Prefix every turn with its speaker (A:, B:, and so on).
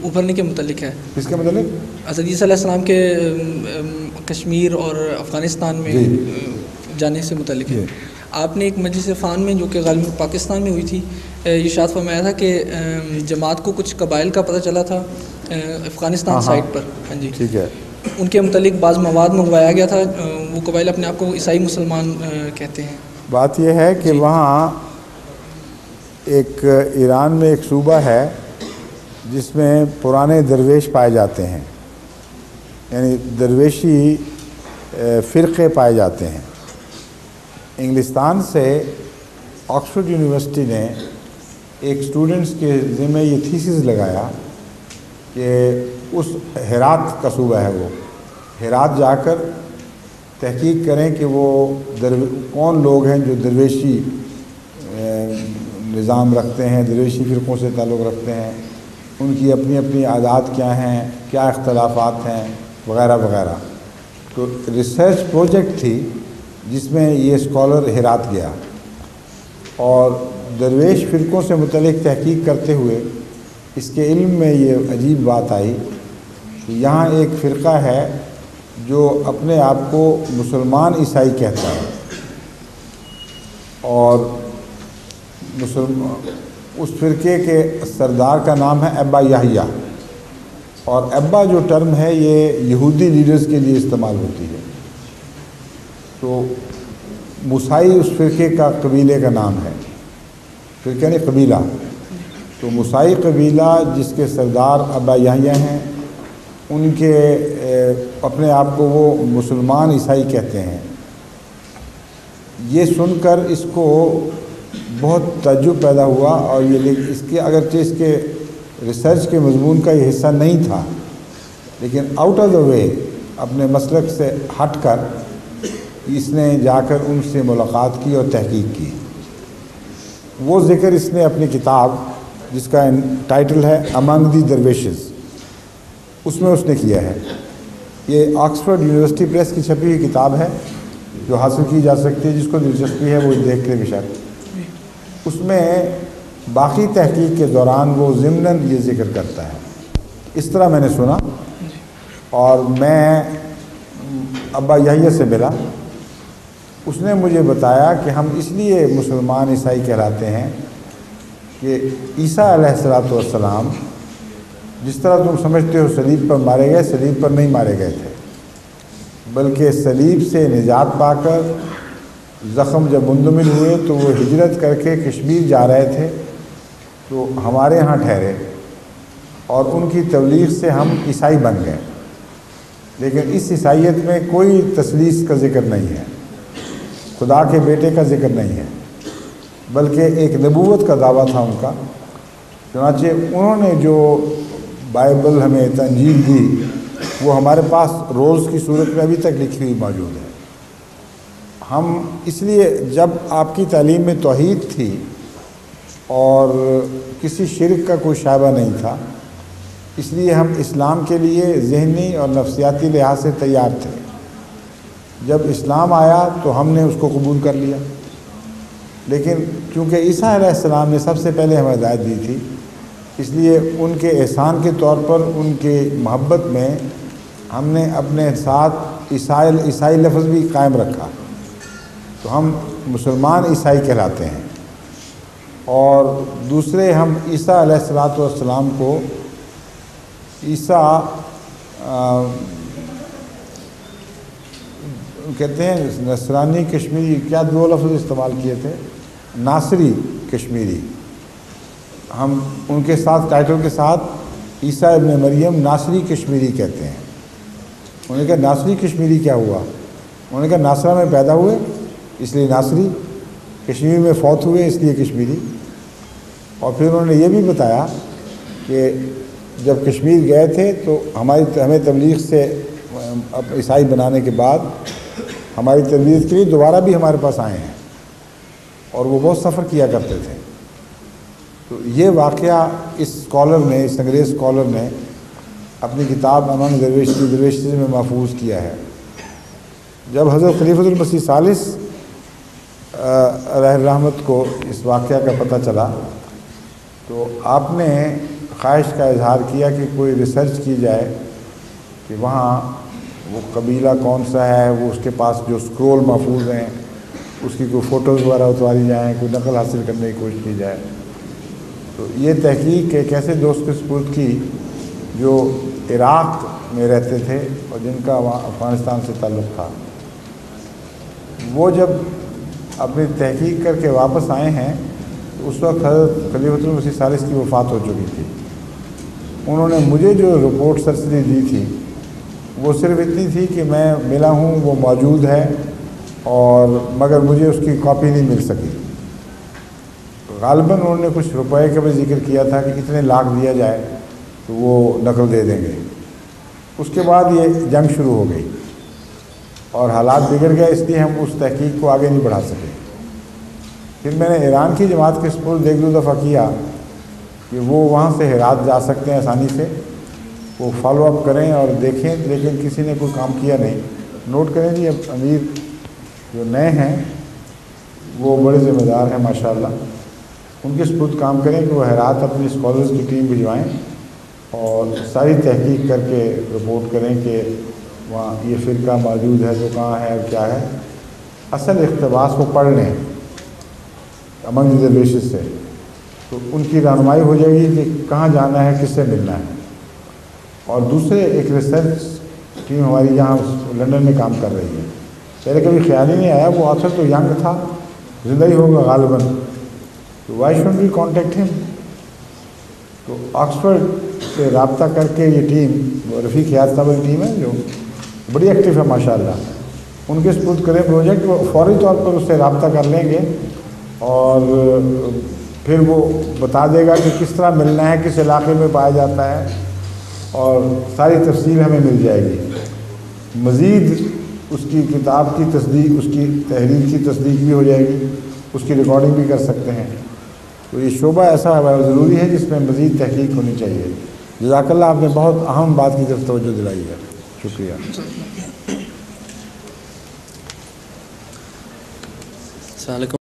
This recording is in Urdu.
A: ابھرنے کے متعلق ہے.
B: کس کے متعلق؟
A: حضرت عیسیٰ علیہ السلام کے کشمیر اور افغانستان میں جانے سے متعلق ہے. آپ نے ایک مجلس عرفان میں جو کہ غالباً پاکستان میں ہوئی تھی ارشاد فرمایا تھا کہ جماعت کو کچھ قبائل کا پتہ چلا تھا افغانستان سائٹ پر. ہاں جی
B: ٹھیک ہے.
A: ان کے متعلق بعض مواد منگوایا گیا تھا. وہ قبائل اپنے آپ کو عیسائی مسلمان کہتے ہیں.
B: بات یہ ہے کہ وہاں ایک ایران میں ایک صوبہ ہے جس میں پرانے درویش پائے جاتے ہیں، یعنی درویشی فرقے پائے جاتے ہیں. انگلستان سے آکسفورڈ یونیورسٹی نے ایک اسٹوڈنٹس کے ذمہ یہ تھیسس لگایا کہ اس ہرات کا صوبہ ہے، وہ ہرات جا کر تحقیق کریں کہ وہ کون لوگ ہیں جو درویشی نظام رکھتے ہیں، درویشی فرقوں سے تعلق رکھتے ہیں، ان کی اپنی اپنی عادات کیا ہیں، کیا اختلافات ہیں وغیرہ وغیرہ. تو ریسرچ پروجیکٹ تھی جس میں یہ اسکالر ہرات گیا اور درویش فرقوں سے متعلق تحقیق کرتے ہوئے اس کے علم میں یہ عجیب بات آئی کہ یہاں ایک فرقہ ہے جو اپنے آپ کو مسلمان عیسائی کہتا ہے، اور اس فرقے کے سردار کا نام ہے ابا یحییٰ. اور ابا جو ٹرم ہے یہ یہودی لیڈرز کے لیے استعمال ہوتی ہے. تو موسائی اس فرقے کا قبیلے کا نام ہے، فرقہ نہیں قبیلہ. تو موسائی قبیلہ جس کے سردار ابا یحییٰ ہیں، ان کے اپنے آپ کو وہ مسلمان عیسائی کہتے ہیں. یہ سن کر اس کو بہت تعجب پیدا ہوا، اور یہ اس کے اگرچہ اس کے ریسرچ کے مضمون کا یہ حصہ نہیں تھا، لیکن آؤٹ آف دا وے اپنے مسلک سے ہٹ کر اس نے جا کر ان سے ملاقات کی اور تحقیق کی. وہ ذکر اس نے اپنی کتاب جس کا ٹائٹل ہے امنگ دی درویشز، اس میں اس نے کیا ہے. یہ آکسفورڈ یونیورسٹی پریس کی چھپی ہوئی کتاب ہے جو حاصل کی جا سکتی ہے، جس کو دلچسپی ہے وہ دیکھ لے بشک. اس میں باقی تحقیق کے دوران وہ ضمناً یہ ذکر کرتا ہے. اس طرح میں نے سنا، اور میں ابا یحییٰ سے ملا. اس نے مجھے بتایا کہ ہم اس لیے مسلمان عیسائی کہلاتے ہیں کہ عیسیٰ علیہ السلام جس طرح تم سمجھتے ہو صلیب پر مارے گئے، صلیب پر نہیں مارے گئے تھے، بلکہ صلیب سے نجات پا کر زخم جب منجمد ہوئے تو وہ ہجرت کر کے کشمیر جا رہے تھے تو ہمارے ہاں ٹھہرے، اور ان کی تبلیغ سے ہم عیسائی بن گئے. لیکن اس عیسائیت میں کوئی تثلیث کا ذکر نہیں ہے، خدا کے بیٹے کا ذکر نہیں ہے، بلکہ ایک نبوت کا دعویٰ تھا ان کا. چنانچہ انہوں نے جو بائبل ہمیں انجیل دی وہ ہمارے پاس رولز کی صورت میں ابھی تک لکھی ہوئی موجود ہے. ہم اس لیے جب آپ کی تعلیم میں توحید تھی اور کسی شرک کا کوئی شائبہ نہیں تھا، اس لیے ہم اسلام کے لیے ذہنی اور نفسیاتی لحاظ سے تیار تھے. جب اسلام آیا تو ہم نے اس کو قبول کر لیا. لیکن چونکہ عیسیٰ علیہ السلام نے سب سے پہلے ہمیں ہدایت دی تھی، اس لیے ان کے احسان کے طور پر ان کے محبت میں ہم نے اپنے ساتھ عیسائی لفظ بھی قائم رکھا. تو ہم مسلمان عیسائی کہلاتے ہیں. اور دوسرے ہم عیسیٰ علیہ السلام کو عیسیٰ کہتے ہیں. نصرانی کشمیری کیا دو لفظ استعمال کیے تھے، ناصری کشمیری. ہم ان کے ساتھ ٹائٹل کے ساتھ عیسیٰ ابن مریم ناصری کشمیری کہتے ہیں. انہوں نے کہا ناصری کشمیری کیا ہوا؟ انہوں نے کہا ناصرہ میں پیدا ہوئے اس لیے ناصری، کشمیر میں فوت ہوئے اس لیے کشمیری. اور پھر انہوں نے یہ بھی بتایا کہ جب کشمیر گئے تھے تو ہمیں تبلیغ سے عیسائی بنانے کے بعد ہماری تربیت کے لیے دوبارہ بھی ہمارے پاس آئے ہیں، اور وہ بہت سفر کیا کرتے تھے. تو یہ واقعہ اس اسکالر نے، اس انگریز اسکالر نے اپنی کتاب امنگ درویشز میں محفوظ کیا ہے. جب حضرت خلیفۃ المسیح ثالث علیہ الرحمت کو اس واقعہ کا پتہ چلا تو آپ نے خواہش کا اظہار کیا کہ کوئی ریسرچ کی جائے کہ وہاں وہ قبیلہ کون سا ہے، وہ اس کے پاس جو اسکرول محفوظ ہیں اس کی کوئی فوٹوز وغیرہ اتواری جائیں، کوئی نقل حاصل کرنے کی کوشش کی جائے۔ تو یہ تحقیق ایک ایسے دوست کے سپرد کی جو عراق میں رہتے تھے اور جن کا وہاں افغانستان سے تعلق تھا۔ وہ جب اپنی تحقیق کر کے واپس آئے ہیں تو اس وقت حضرت خلیفۃ المسیح الثالث کی وفات ہو چکی تھی۔ انہوں نے مجھے جو رپورٹ سرسری دی تھی وہ صرف اتنی تھی کہ میں ملا ہوں، وہ موجود ہے، اور مگر مجھے اس کی کاپی نہیں مل سکی۔ غالباً انہوں نے کچھ روپے کا بھی ذکر کیا تھا کہ اتنے لاکھ دیا جائے تو وہ نقل دے دیں گے۔ اس کے بعد یہ جنگ شروع ہو گئی اور حالات بگڑ گئے، اس لیے ہم اس تحقیق کو آگے نہیں بڑھا سکے۔ پھر میں نے ایران کی جماعت کے سپرد ایک دو دفعہ کیا کہ وہ وہاں سے ہرات جا سکتے ہیں آسانی سے، وہ فالو اپ کریں اور دیکھیں، لیکن کسی نے کوئی کام کیا نہیں۔ نوٹ کریں جی، اب امیر جو نئے ہیں وہ بڑے ذمہ دار ہیں ماشاءاللہ، ان کے سپرد کام کریں کہ وہ ہرات اپنی اسکالرز کی ٹیم بھجوائیں اور ساری تحقیق کر کے رپورٹ کریں کہ وہاں یہ فرقہ موجود ہے تو کہاں ہے اور کیا ہے۔ اصل اقتباس کو پڑھ لیں امنگ ریزرویشن سے، تو ان کی رہنمائی ہو جائے گی کہ کہاں جانا ہے، کس سے ملنا ہے۔ اور دوسرے ایک ریسرچ ٹیم ہماری یہاں لنڈن میں کام کر رہی ہے، پہلے کبھی خیال ہی نہیں آیا، وہ آتھر تو ینگ تھا، زندہ ہی ہوگا غالباً، تو وائی شوڈ وی کانٹیکٹ ہم۔ تو آکسفورڈ سے رابطہ کر کے یہ ٹیم، رفیق حیات صاحب کی ٹیم ہے جو بڑی ایکٹیو ہے ماشاءاللہ، ان کے سپرد کریں پروجیکٹ، وہ فوری طور پر اس سے رابطہ کر لیں گے اور پھر وہ بتا دے گا کہ کس طرح ملنا ہے، کس علاقے میں پایا جاتا ہے، اور ساری تفصیل ہمیں مل جائے گی۔ مزید اس کی کتاب کی تصدیق، اس کی تحریر کی تصدیق بھی ہو جائے گی، اس کی ریکارڈنگ بھی کر سکتے ہیں۔ تو یہ شعبہ ایسا ضروری ہے جس میں مزید تحقیق ہونی چاہیے۔ جزاک اللہ، آپ نے بہت اہم بات کی طرف توجہ دلائی ہے، شکریہ۔
C: السلام علیکم۔